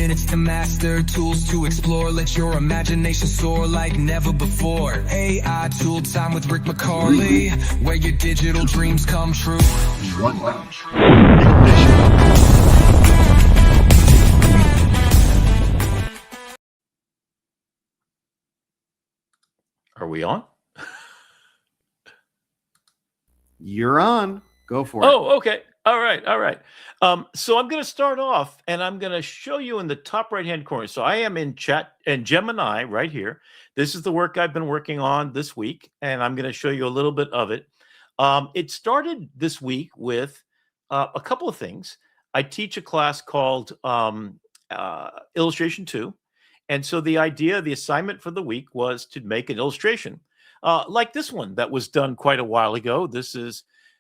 minutes to master, tools to explore. Let your imagination soar like never before. AI Tool Time with Rick McCarley, where your digital dreams come true. Are we on? You're on. Go for it. Oh, okay. All right. So I'm going to start off, and I'm going to show you in the top right-hand corner. So I am in chat and Gemini right here. This is the work I've been working on this week, and I'm going to show you a little bit of it. It started this week with a couple of things. I teach a class called Illustration 2. And so the assignment for the week was to make an illustration like this one that was done quite a while ago.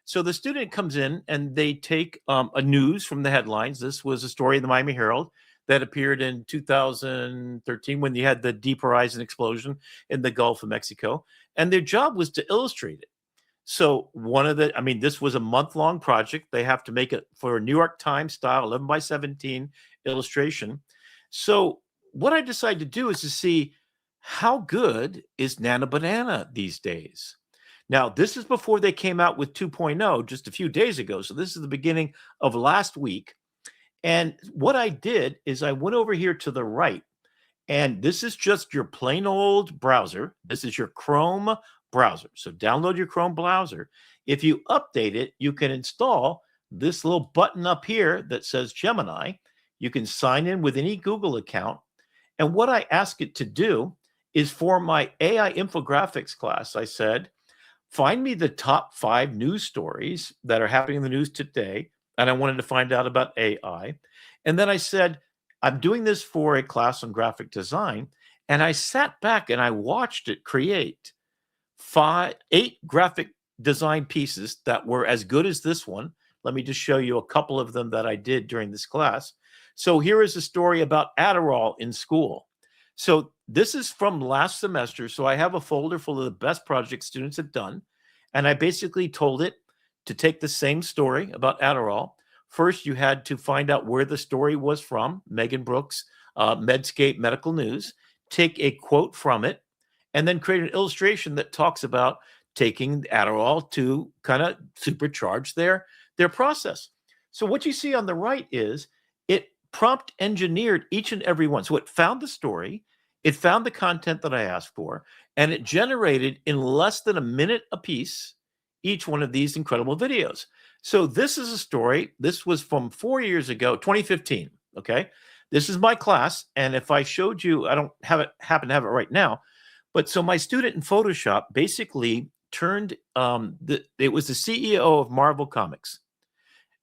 So the student comes in and they take a news from the headlines. This was a story in the Miami Herald that appeared in 2013 when you had the Deep Horizon explosion in the Gulf of Mexico. And their job was to illustrate it. So this was a month-long project. They have to make it for a New York Times style 11 by 17 illustration. So what I decided to do is to see how good is Nana Banana these days. Now, this is before they came out with 2.0 just a few days ago. So this is the beginning of last week. And what I did is I went over here to the right, and this is just your plain old browser. This is your Chrome browser. So download your Chrome browser. If you update it, you can install this little button up here that says Gemini. You can sign in with any Google account. And what I ask it to do is for my AI infographics class, I said, find me the top 5 news stories that are happening in the news today. And I wanted to find out about AI. And then I said, I'm doing this for a class on graphic design. And I sat back and I watched it create 8 graphic design pieces that were as good as this one. Let me just show you a couple of them that I did during this class. So here is a story about Adderall in school. So this is from last semester. So I have a folder full of the best projects students have done. And I basically told it to take the same story about Adderall. First, you had to find out where the story was from, Megan Brooks, Medscape Medical News, take a quote from it, and then create an illustration that talks about taking Adderall to kind of supercharge their process. So what you see on the right is it prompt engineered each and every one. So it found the story, it found the content that I asked for, and it generated in less than a minute a piece each one of these incredible videos. So this is a story. This was from 4 years ago, 2015. Okay. This is my class. And if I showed you, I don't happen to have it right now, but so my student in Photoshop basically turned, it was the CEO of Marvel Comics.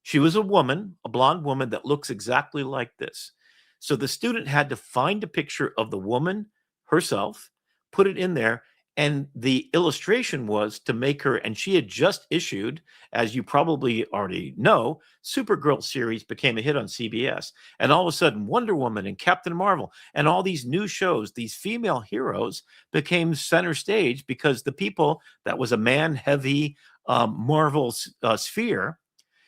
She was a woman, a blonde woman that looks exactly like this. So the student had to find a picture of the woman herself, put it in there, and the illustration was to make her, and she had just issued, as you probably already know, Supergirl series became a hit on CBS. And all of a sudden, Wonder Woman and Captain Marvel and all these new shows, these female heroes became center stage because the people, that was a man-heavy Marvel sphere,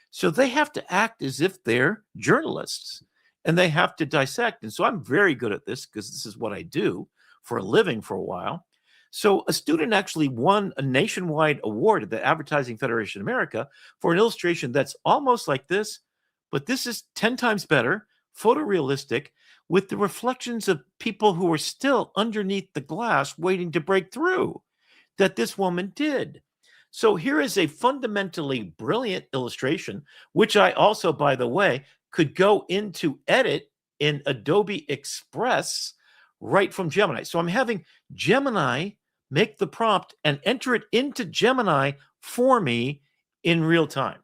so they have to act as if they're journalists and they have to dissect. And so I'm very good at this because this is what I do for a living for a while. So a student actually won a nationwide award at the Advertising Federation of America for an illustration that's almost like this, but this is 10 times better, photorealistic, with the reflections of people who are still underneath the glass waiting to break through that this woman did. So here is a fundamentally brilliant illustration, which I also, by the way, could go into edit in Adobe Express right from Gemini. So I'm having Gemini make the prompt and enter it into Gemini for me in real time.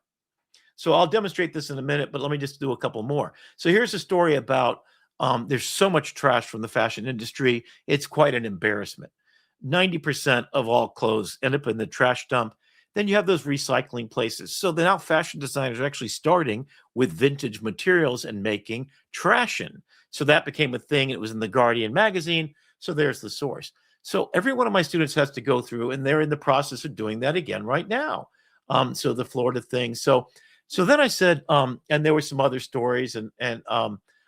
So I'll demonstrate this in a minute, but let me just do a couple more. So here's a story about there's so much trash from the fashion industry. It's quite an embarrassment. 90% of all clothes end up in the trash dump. Then you have those recycling places. So now fashion designers are actually starting with vintage materials and making trash-in. So that became a thing. It was in the Guardian magazine. So there's the source. So every one of my students has to go through, and they're in the process of doing that again right now. So the Florida thing. So then I said, and there were some other stories, and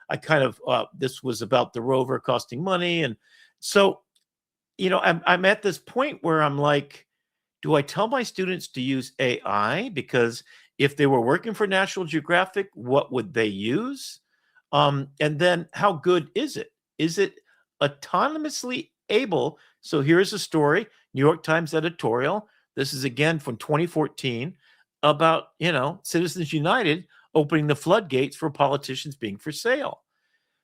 I kind of this was about the rover costing money, and so I'm at this point where I'm like, do I tell my students to use AI? Because if they were working for National Geographic, what would they use? And then how good is it? Is it autonomously able? So here's a story, New York Times editorial. This is again from 2014 about, Citizens United opening the floodgates for politicians being for sale.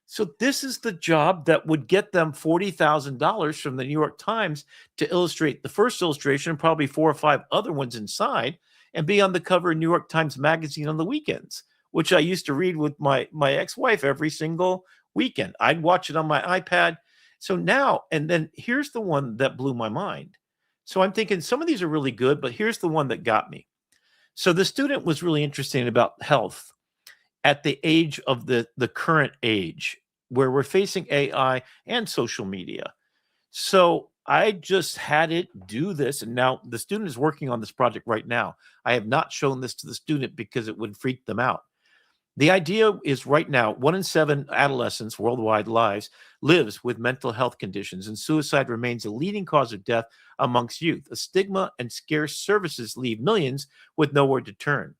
So this is the job that would get them $40,000 from the New York Times to illustrate the first illustration and probably 4 or 5 other ones inside and be on the cover of New York Times Magazine on the weekends, which I used to read with my ex-wife every single weekend. I'd watch it on my iPad. So now, and then here's the one that blew my mind. So I'm thinking some of these are really good, but here's the one that got me. So the student was really interested about health at the age of the current age where we're facing AI and social media. So I just had it do this. And now the student is working on this project right now. I have not shown this to the student because it would freak them out. The idea is right now, 1 in 7 adolescents worldwide lives with mental health conditions, and suicide remains a leading cause of death amongst youth. A stigma and scarce services leave millions with nowhere to turn.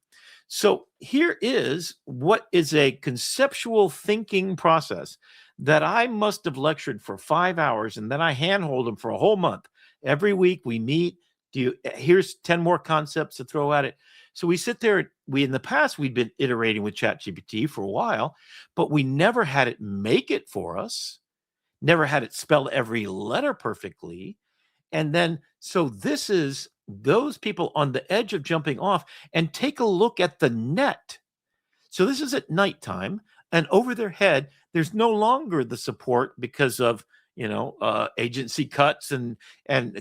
So here is what is a conceptual thinking process that I must have lectured for 5 hours, and then I handhold them for a whole month. Every week we meet. Here's 10 more concepts to throw at it. So we sit there. In the past, we'd been iterating with ChatGPT for a while, but we never had it make it for us, never had it spell every letter perfectly. And then, so this is those people on the edge of jumping off, and take a look at the net. So this is at nighttime, and over their head, there's no longer the support because of agency cuts and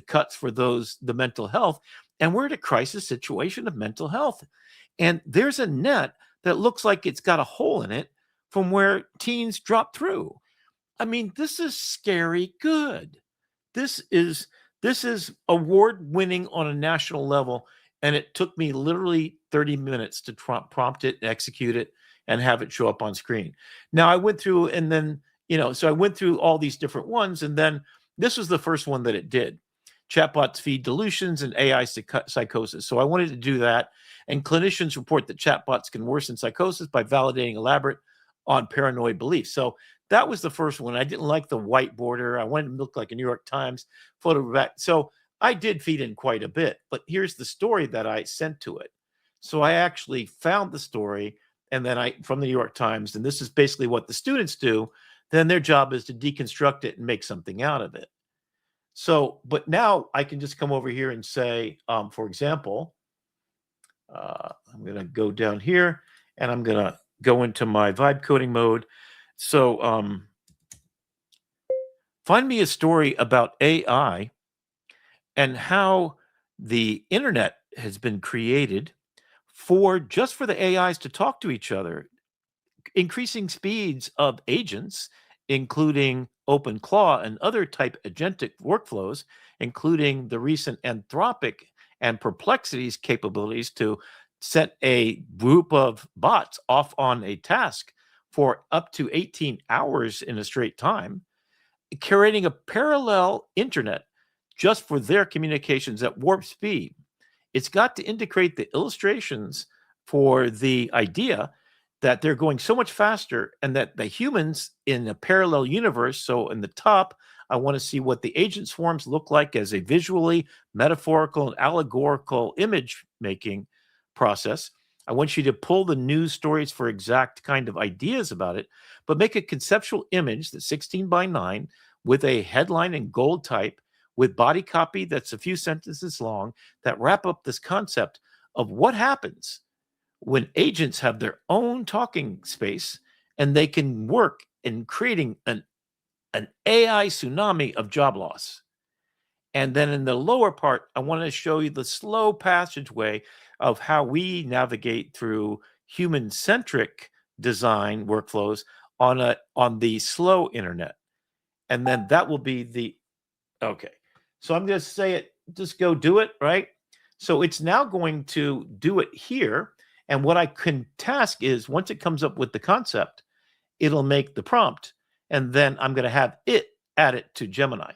cuts for the mental health. And we're at a crisis situation of mental health. And there's a net that looks like it's got a hole in it from where teens drop through. I mean, this is scary good. This is award winning on a national level. And it took me literally 30 minutes to prompt it, execute it, and have it show up on screen. Now I went through and then, so I went through all these different ones. And then this was the first one that it did. Chatbots feed delusions and AI psychosis. So I wanted to do that. And clinicians report that chatbots can worsen psychosis by validating elaborate on paranoid beliefs. So that was the first one. I didn't like the white border. I wanted to look like a New York Times photo back. So I did feed in quite a bit. But here's the story that I sent to it. So I actually found the story, and then from the New York Times, and this is basically what the students do. Then their job is to deconstruct it and make something out of it. So, but now I can just come over here and say, for example, I'm going to go down here and I'm going to go into my vibe coding mode. So find me a story about AI and how the internet has been created just for the AIs to talk to each other, increasing speeds of agents, including OpenClaw and other type agentic workflows, including the recent Anthropic and Perplexity's capabilities to set a group of bots off on a task for up to 18 hours in a straight time, curating a parallel internet just for their communications at warp speed. It's got to integrate the illustrations for the idea that they're going so much faster and that the humans in a parallel universe. So in the top, I want to see what the agent swarms look like as a visually metaphorical and allegorical image making process. I want you to pull the news stories for exact kind of ideas about it, but make a conceptual image that's 16 by 9 with a headline in gold type with body copy that's a few sentences long that wrap up this concept of what happens when agents have their own talking space and they can work in creating an AI tsunami of job loss. And then in the lower part, I want to show you the slow passageway of how we navigate through human-centric design workflows on the slow internet. And then that will be okay. So I'm going to say it, just go do it, right? So it's now going to do it here. And what I can task is once it comes up with the concept it'll make the prompt, and then I'm going to have it add it to Gemini.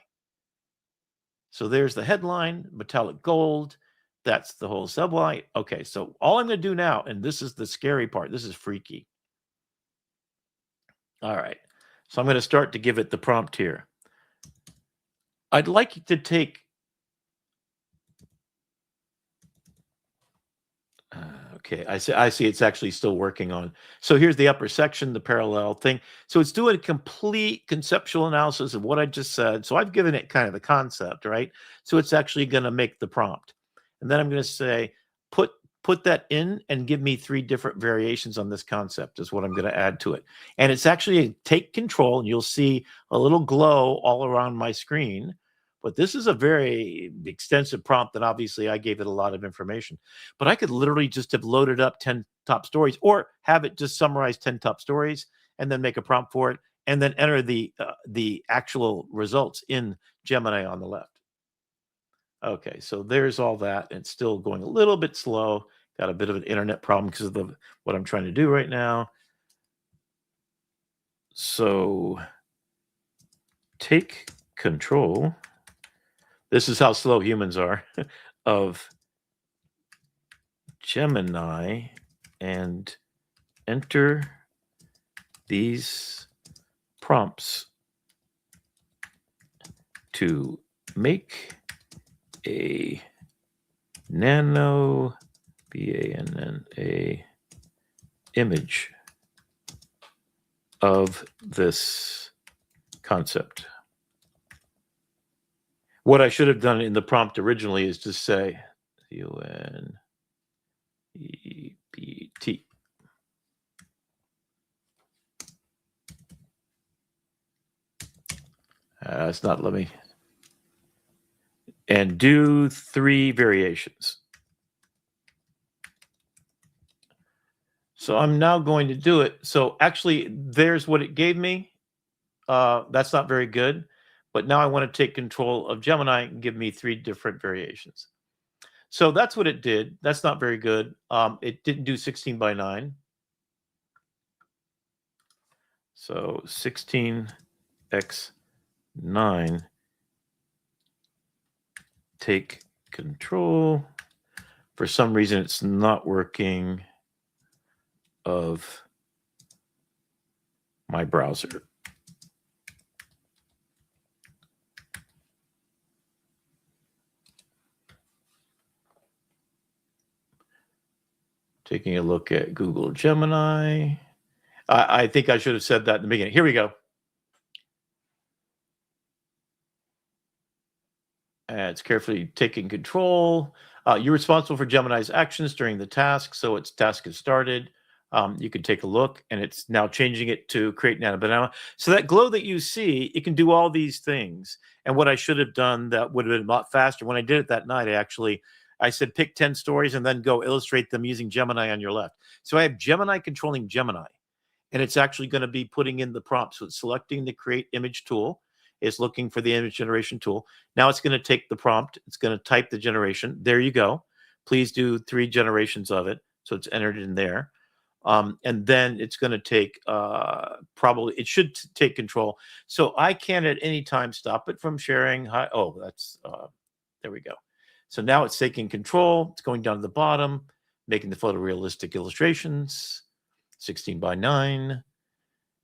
So there's the headline, metallic gold. That's the whole subline. Okay, so all I'm going to do now, and this is the scary part, this is freaky. All right, so I'm going to start to give it the prompt here. I'd like you to take, okay, I see it's actually still working on. So here's the upper section, the parallel thing. So it's doing a complete conceptual analysis of what I just said. So I've given it kind of the concept, right? So it's actually going to make the prompt. And then I'm going to say, put that in and give me 3 different variations on this concept is what I'm going to add to it. And it's actually a take control, and you'll see a little glow all around my screen. But this is a very extensive prompt, and obviously I gave it a lot of information. But I could literally just have loaded up 10 top stories, or have it just summarize 10 top stories and then make a prompt for it, and then enter the actual results in Gemini on the left. Okay, so there's all that. It's still going a little bit slow. Got a bit of an internet problem because of what I'm trying to do right now. So take control. This is how slow humans are of Gemini and enter these prompts to make a nano BANNA image of this concept. What I should have done in the prompt originally is just say UNEBT. It's not let me. And do 3 variations. So I'm now going to do it. So actually, there's what it gave me. That's not very good. But now I want to take control of Gemini and give me 3 different variations. So that's what it did. That's not very good. It didn't do 16 by 9. So 16x9. Take control. For some reason, it's not working of my browser. Taking a look at Google Gemini. I think I should have said that in the beginning. Here we go. And it's carefully taking control. You're responsible for Gemini's actions during the task. So its task is started. You can take a look, and it's now changing it to create nano banana. So that glow that you see, it can do all these things. And what I should have done that would have been a lot faster. When I did it that night, I said pick 10 stories and then go illustrate them using Gemini on your left. So I have Gemini controlling Gemini, and it's actually going to be putting in the prompt. So it's selecting the create image tool. It's looking for the image generation tool. Now it's going to take the prompt. It's going to type the generation. There you go. Please do 3 generations of it. So it's entered in there. And then it's going to take probably, it should take control. So I can at any time stop it from sharing. Oh, that's, there we go. So now it's taking control. It's going down to the bottom, making the photorealistic illustrations, 16 by 9.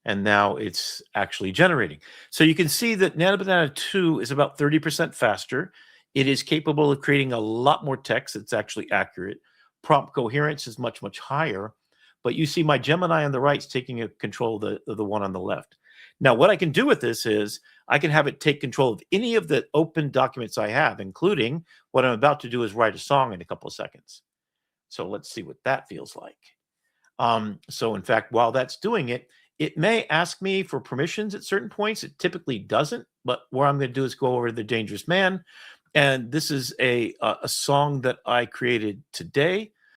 And now it's actually generating. So you can see that Nano Banana 2 is about 30% faster. It is capable of creating a lot more text. It's actually accurate. Prompt coherence is much, much higher. But you see my Gemini on the right is taking control of the one on the left. Now, what I can do with this is I can have it take control of any of the open documents I have, including what I'm about to do is write a song in a couple of seconds. So let's see what that feels like. So in fact, while that's doing it, it may ask me for permissions at certain points. It typically doesn't, but what I'm going to do is go over to The Dangerous Man. And this is a song that I created today.